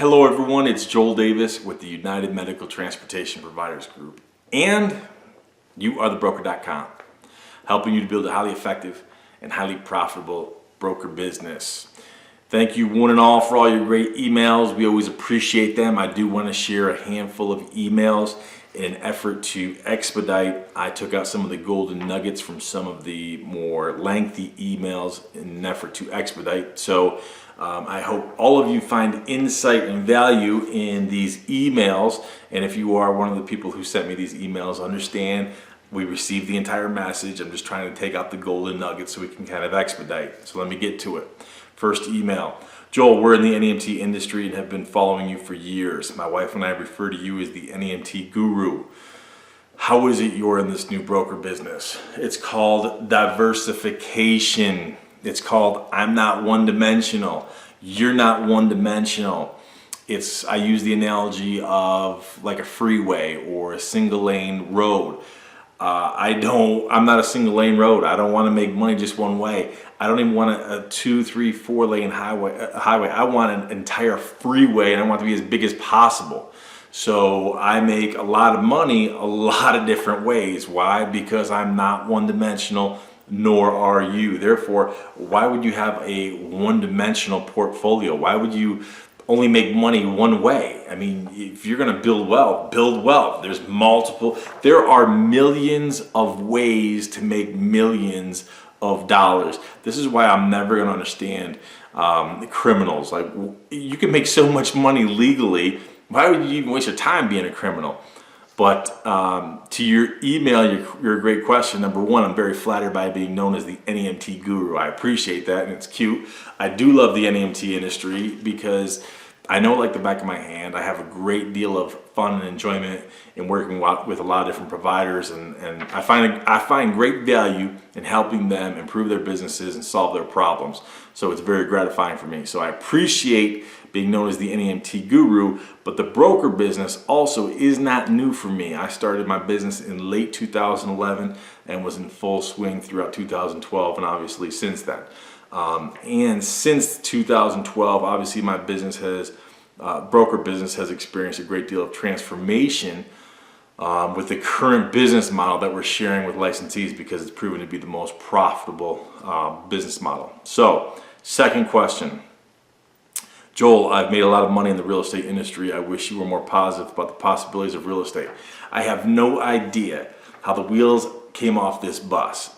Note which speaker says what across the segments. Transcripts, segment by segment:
Speaker 1: Hello everyone, it's Joel Davis with the United Medical Transportation Providers Group, and youarethebroker.com, helping you to build a highly effective and highly profitable broker business. Thank you one and all for all your great emails. We always appreciate them. I do want to share a handful of emails in an effort to expedite. I took out some of the golden nuggets from some of the more lengthy emails in an effort to expedite. So I hope all of you find insight and value in these emails. And if you are one of the people who sent me these emails, understand we received the entire message. I'm just trying to take out the golden nuggets so we can kind of expedite. So let me get to it. First email. Joel, we're in the NEMT industry and have been following you for years. My wife and I refer to you as the NEMT guru. How is it you're in this new broker business? It's called diversification. It's called I'm not one-dimensional. You're not one-dimensional. I use the analogy of like a freeway or a single lane road. I'm not a single lane road. I don't want to make money just one way. I don't even want a 2, 3, 4 lane highway. I want an entire freeway, and I want it to be as big as possible. So I make a lot of money a lot of different ways. Why? Because I'm not one-dimensional, nor are you. Therefore, why would you have a one-dimensional portfolio? Why would you only make money one way? I mean, if you're going to build wealth, build wealth. There are millions of ways to make millions of dollars. This is why I'm never going to understand criminals. Like, you can make so much money legally. Why would you even waste your time being a criminal? But to your email, your great question. Number one, I'm very flattered by being known as the NEMT guru. I appreciate that, and it's cute. I do love the NEMT industry because I know it like the back of my hand. I have a great deal of fun and enjoyment in working with a lot of different providers, and I find great value in helping them improve their businesses and solve their problems. So it's very gratifying for me. So I appreciate being known as the NEMT guru, but the broker business also is not new for me. I started my business in late 2011 and was in full swing throughout 2012, and obviously since then. And since 2012, obviously my broker business has experienced a great deal of transformation with the current business model that we're sharing with licensees, because it's proven to be the most profitable business model. So, second question. Joel, I've made a lot of money in the real estate industry. I wish you were more positive about the possibilities of real estate. I have no idea how the wheels came off this bus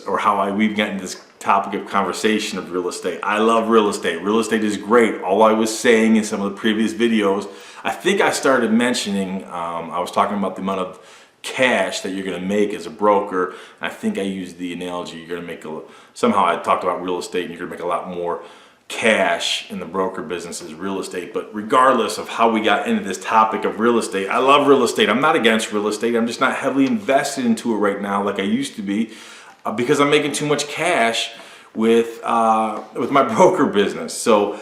Speaker 1: or how we've gotten this topic of conversation of real estate. I love real estate. Real estate is great. All I was saying in some of the previous videos, I think I started mentioning, I was talking about the amount of cash that you're going to make as a broker. I think I used the analogy you're going to make somehow I talked about real estate and you're going to make a lot more cash in the broker business as real estate. But regardless of how we got into this topic of real estate, I love real estate. I'm not against real estate. I'm just not heavily invested into it right now like I used to be because I'm making too much cash with my broker business. So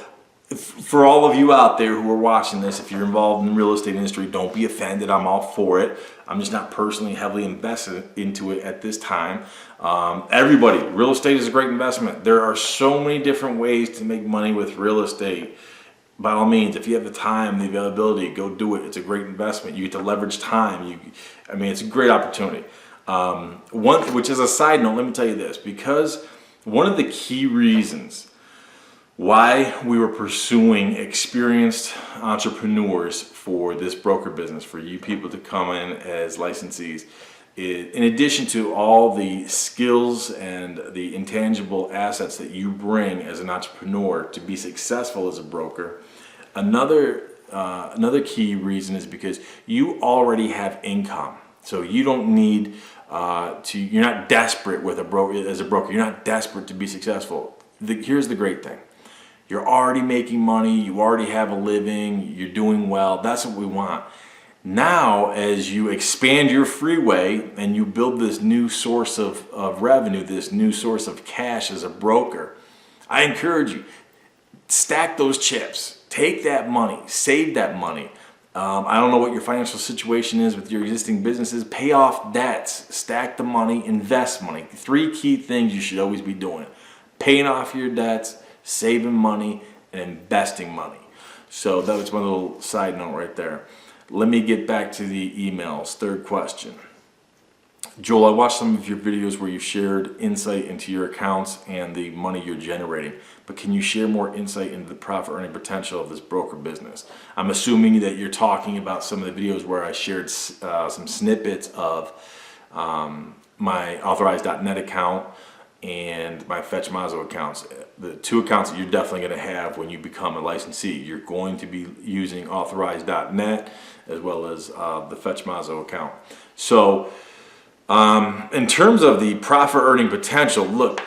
Speaker 1: for all of you out there who are watching this, if you're involved in the real estate industry, don't be offended. I'm all for it. I'm just not personally heavily invested into it at this time. Everybody, real estate is a great investment. There are so many different ways to make money with real estate. By all means, if you have the time, the availability, go do it. It's a great investment. You get to leverage time. It's a great opportunity. Which is a side note, let me tell you this, because one of the key reasons why we were pursuing experienced entrepreneurs for this broker business, for you people to come in as licensees, in addition to all the skills and the intangible assets that you bring as an entrepreneur to be successful as a broker, another key reason is because you already have income. So you don't need you're not desperate with as a broker. You're not desperate to be successful. Here's the great thing. You're already making money. You already have a living. You're doing well. That's what we want. Now, as you expand your freeway and you build this new source of revenue, this new source of cash as a broker, I encourage you, stack those chips. Take that money. Save that money. I don't know what your financial situation is with your existing businesses. Pay off debts, stack the money, invest money. 3 key things you should always be doing: paying off your debts, saving money, and investing money. So that was my little side note right there. Let me get back to the emails. Third question. Joel, I watched some of your videos where you shared insight into your accounts and the money you're generating, but can you share more insight into the profit earning potential of this broker business? I'm assuming that you're talking about some of the videos where I shared some snippets of my authorized.net account and my Fetch Mazo accounts. The two accounts that you're definitely going to have when you become a licensee. You're going to be using authorized.net as well as the Fetch Mazo account. So in terms of the profit earning potential, look,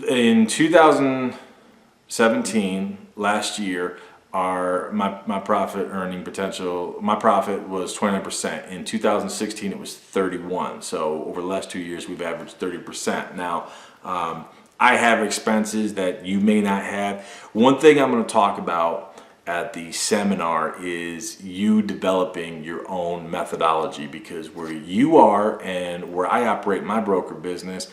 Speaker 1: in 2017, last year, my profit earning potential, my profit was 29%. In 2016, it was 31%. So over the last 2 years, we've averaged 30%. Now, I have expenses that you may not have. One thing I'm going to talk about at the seminar is you developing your own methodology, because where you are and where I operate my broker business,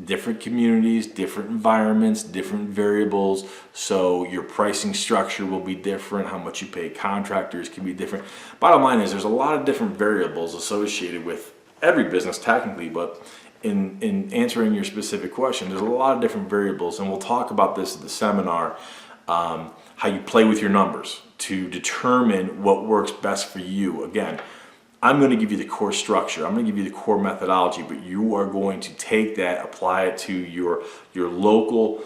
Speaker 1: different communities, different environments, different variables. So your pricing structure will be different. How much you pay contractors can be different. Bottom line is there's a lot of different variables associated with every business technically, but in answering your specific question, there's a lot of different variables, and we'll talk about this at the seminar. How you play with your numbers to determine what works best for you. Again, I'm going to give you the core structure. I'm going to give you the core methodology, but you are going to take that, apply it to your local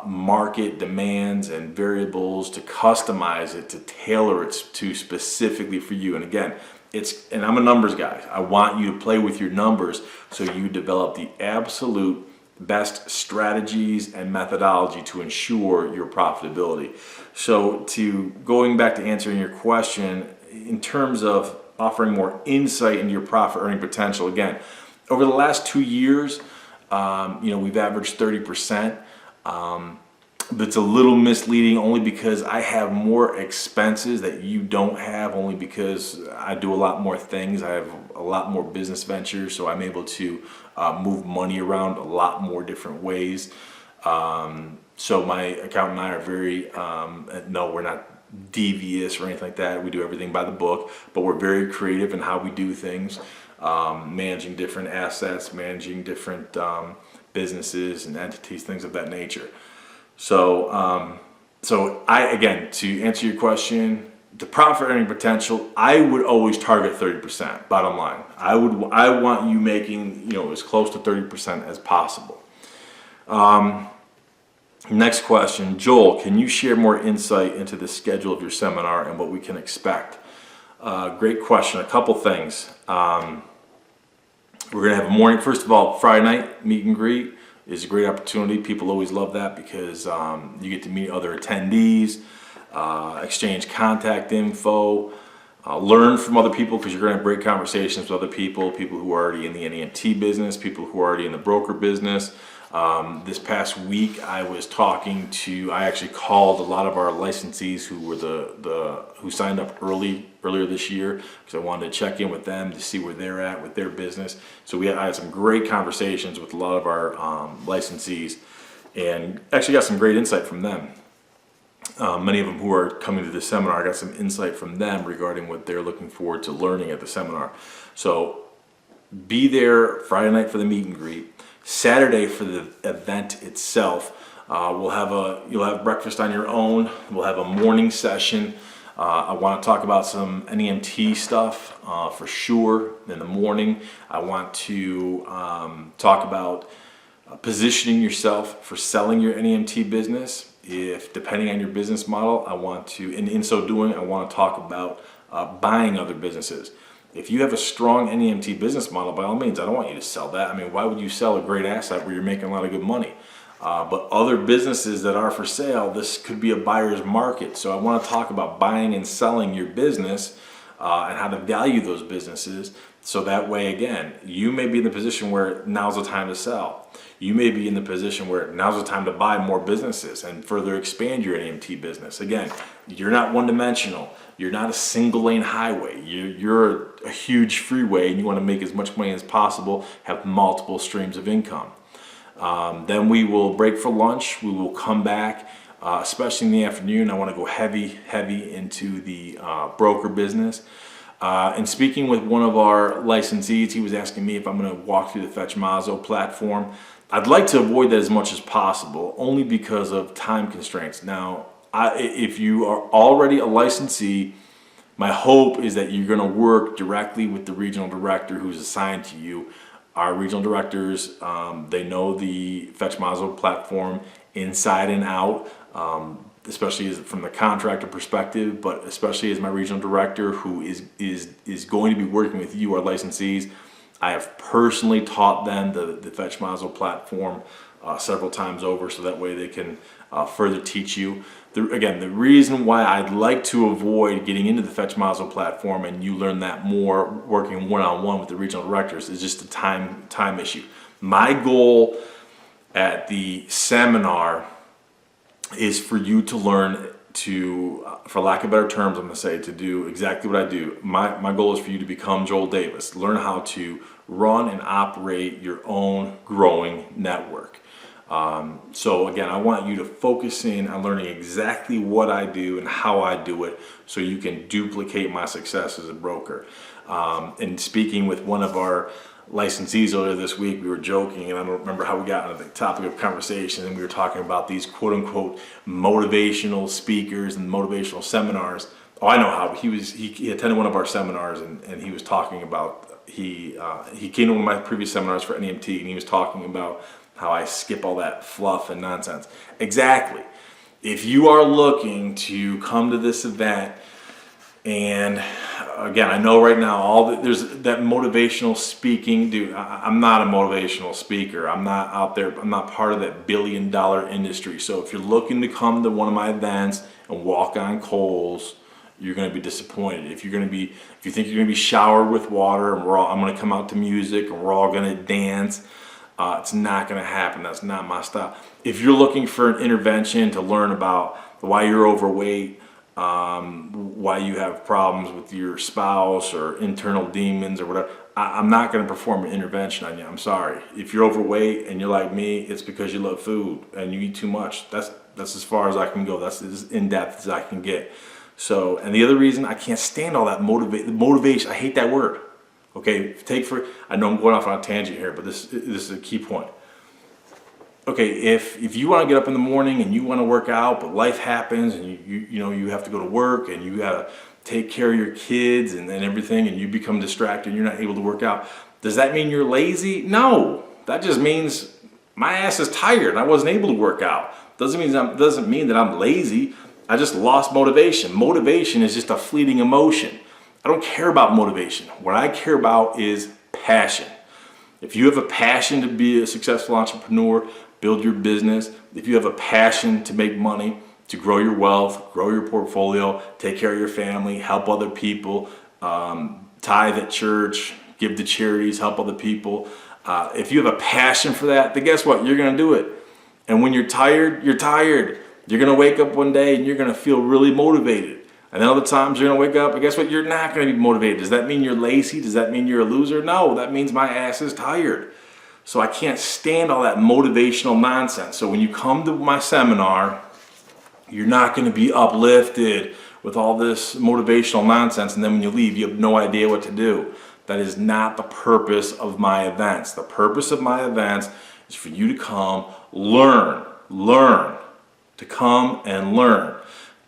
Speaker 1: market demands and variables, to customize it, to tailor it to specifically for you. And again, and I'm a numbers guy. I want you to play with your numbers so you develop the absolute best strategies and methodology to ensure your profitability. So going back to answering your question, in terms of offering more insight into your profit earning potential, again, over the last 2 years, we've averaged 30%. But it's a little misleading only because I have more expenses that you don't have, only because I do a lot more things. I have a lot more business ventures, so I'm able to move money around a lot more different ways. So my accountant and I are very, no, we're not devious or anything like that. We do everything by the book, but we're very creative in how we do things, managing different assets, managing different businesses and entities, things of that nature. So, again, to answer your question, the profit earning potential, I would always target 30%. Bottom line, I want you making as close to 30% as possible. Next question, Joel, can you share more insight into the schedule of your seminar and what we can expect? Great question. A couple things. We're gonna have a morning. First of all, Friday night meet and greet is a great opportunity. People always love that because you get to meet other attendees, exchange contact info, learn from other people, because you're going to have great conversations with other people who are already in the NEMT business, people who are already in the broker business. This past week, I actually called a lot of our licensees who were who signed up earlier this year, because I wanted to check in with them to see where they're at with their business. So I had some great conversations with a lot of our licensees, and actually got some great insight from them. Many of them who are coming to the seminar, I got some insight from them regarding what they're looking forward to learning at the seminar. So be there Friday night for the meet and greet. Saturday for the event itself, you'll have breakfast on your own. We'll have a morning session. I want to talk about some NEMT stuff for sure in the morning. I want to talk about positioning yourself for selling your NEMT business. Depending on your business model, in so doing, I want to talk about buying other businesses. If you have a strong NEMT business model, by all means, I don't want you to sell that. I mean, why would you sell a great asset where you're making a lot of good money? But other businesses that are for sale, this could be a buyer's market. So I want to talk about buying and selling your business and how to value those businesses. So that way, again, you may be in the position where now's the time to sell. You may be in the position where now's the time to buy more businesses and further expand your NEMT business. Again, you're not one-dimensional. You're not a single lane highway. You're a huge freeway, and you want to make as much money as possible, have multiple streams of income. Then we will break for lunch. We will come back. especially in the afternoon. I want to go heavy into the broker business. And speaking with one of our licensees, he was asking me if I'm going to walk through the Fetch Mazo platform. I'd like to avoid that as much as possible, only because of time constraints. Now, if you are already a licensee, my hope is that you're going to work directly with the regional director who's assigned to you. Our regional directors, they know the Fetch Mazo platform inside and out, especially from the contractor perspective, but especially as my regional director who is going to be working with you, our licensees. I have personally taught them the Fetch Mazo platform several times over, so that way they can further teach you. Again, the reason why I'd like to avoid getting into the Fetch Mazo platform and you learn that more working one-on-one with the regional directors is just a time issue. My goal at the seminar is for you to learn to, for lack of better terms, I'm going to say, to do exactly what I do. My goal is for you to become Joel Davis. Learn how to run and operate your own growing network. So again, I want you to focus in on learning exactly what I do and how I do it so you can duplicate my success as a broker. And speaking with one of our licensees earlier this week, we were joking, and I don't remember how we got into the topic of conversation, and we were talking about these quote-unquote motivational speakers and motivational seminars. Oh, I know how. He attended one of our seminars, and he was talking about, he came to one of my previous seminars for NEMT, and he was talking about how I skip all that fluff and nonsense. Exactly. If you are looking to come to this event, and again, I know right now there's that motivational speaking, dude. I'm not a motivational speaker. I'm not out there. I'm not part of that billion-dollar industry. So if you're looking to come to one of my events and walk on coals, you're going to be disappointed. If you think you're going to be showered with water and I'm going to come out to music and we're all going to dance, it's not going to happen. That's not my style. If you're looking for an intervention to learn about why you're overweight, why you have problems with your spouse or internal demons or whatever, I'm not going to perform an intervention on you. I'm sorry. If you're overweight and you're like me, it's because you love food and you eat too much. That's as far as I can go. That's as in-depth as I can get. So, and the other reason I can't stand all that motivation, I hate that word. Okay, I know I'm going off on a tangent here, but this is a key point. Okay, if you want to get up in the morning and you want to work out, but life happens and you have to go to work and you got to take care of your kids and everything, and you become distracted and you're not able to work out, does that mean you're lazy? No, that just means my ass is tired and I wasn't able to work out. Doesn't mean that I'm lazy. I just lost motivation. Motivation is just a fleeting emotion. I don't care about motivation. What I care about is passion. If you have a passion to be a successful entrepreneur, build your business, if you have a passion to make money, to grow your wealth, grow your portfolio, take care of your family, help other people, tithe at church, give to charities, help other people. If you have a passion for that, then guess what? You're going to do it. And when you're tired, you're tired. You're going to wake up one day and you're going to feel really motivated. And then other times you're going to wake up and guess what? You're not going to be motivated. Does that mean you're lazy? Does that mean you're a loser? No, that means my ass is tired. So I can't stand all that motivational nonsense. So when you come to my seminar, you're not going to be uplifted with all this motivational nonsense. And then when you leave, you have no idea what to do. That is not the purpose of my events. The purpose of my events is for you to come, learn, to come and learn.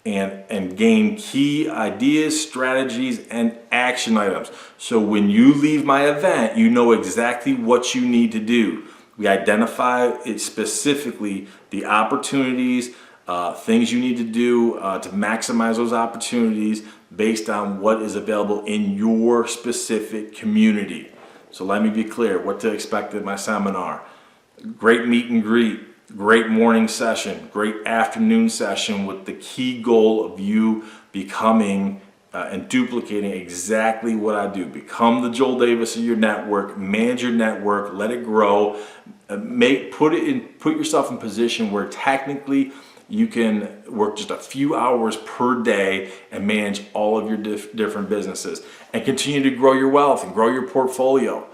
Speaker 1: And gain key ideas, strategies, and action items. So when you leave my event, you know exactly what you need to do. We identify it specifically, the opportunities, things you need to do to maximize those opportunities based on what is available in your specific community. So let me be clear what to expect at my seminar. Great meet and greet. Great morning session, great afternoon session with the key goal of you becoming and duplicating exactly what I do. Become the Joel Davis of your network, manage your network, let it grow, put yourself in position where technically you can work just a few hours per day and manage all of your different businesses and continue to grow your wealth and grow your portfolio.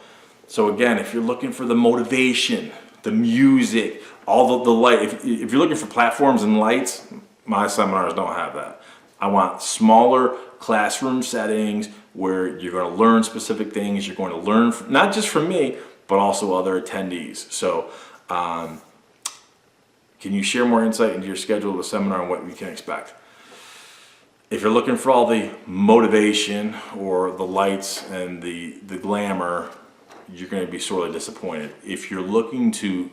Speaker 1: So again, if you're looking for the motivation the music, all the light. If you're looking for platforms and lights, my seminars don't have that. I want smaller classroom settings where you're going to learn specific things. You're going to learn not just from me, but also other attendees. So can you share more insight into your schedule of the seminar and what we can expect? If you're looking for all the motivation or the lights and the glamour, you're going to be sorely disappointed. If you're looking to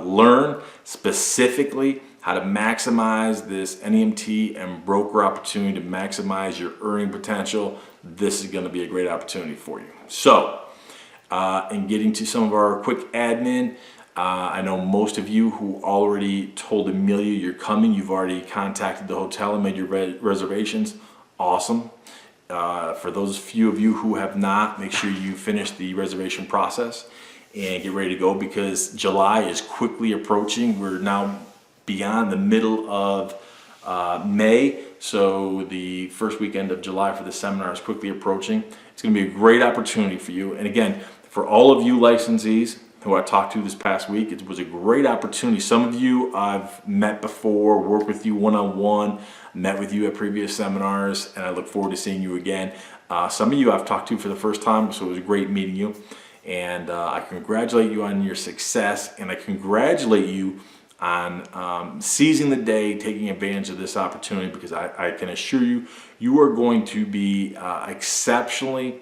Speaker 1: learn specifically how to maximize this NEMT and broker opportunity to maximize your earning potential, this is going to be a great opportunity for you. So, in getting to some of our quick admin, I know most of you who already told Amelia you're coming, you've already contacted the hotel and made your reservations. Awesome. For those few of you who have not, make sure you finish the reservation process and get ready to go, because July is quickly approaching. We're now beyond the middle of May, so the first weekend of July for the seminar is quickly approaching. It's going to be a great opportunity for you. And again, for all of you licensees who I talked to this past week, it was a great opportunity. Some of you I've met before, worked with you one-on-one, met with you at previous seminars, and I look forward to seeing you again. Some of you I've talked to for the first time, so it was great meeting you. And I congratulate you on your success, and I congratulate you on seizing the day, taking advantage of this opportunity, because I can assure you, you are going to be exceptionally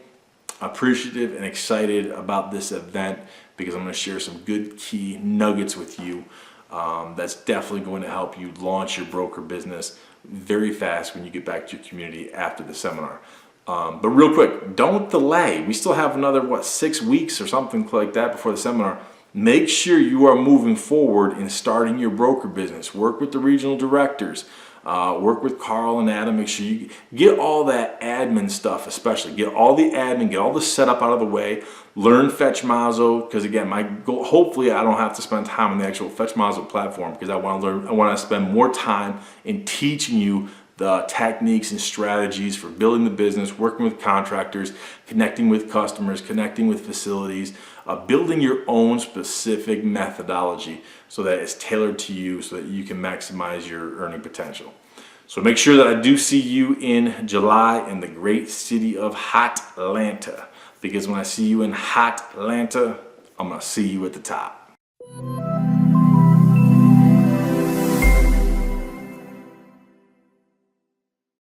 Speaker 1: appreciative and excited about this event, because I'm going to share some good key nuggets with you that's definitely going to help you launch your broker business very fast when you get back to your community after the seminar. But real quick, don't delay. We still have another, 6 weeks or something like that before the seminar. Make sure you are moving forward in starting your broker business. Work with the regional directors. Work with Carl and Adam. Make sure you get all that admin stuff, especially. Get all the admin, get all the setup out of the way. Learn FetchMazo, because again, my goal, hopefully I don't have to spend time on the actual FetchMazo platform, because I want to spend more time in teaching you the techniques and strategies for building the business, working with contractors, connecting with customers, connecting with facilities, building your own specific methodology so that it's tailored to you, so that you can maximize your earning potential. So make sure that I do see you in July in the great city of Hotlanta, because when I see you in Hotlanta, I'm going to see you at the top.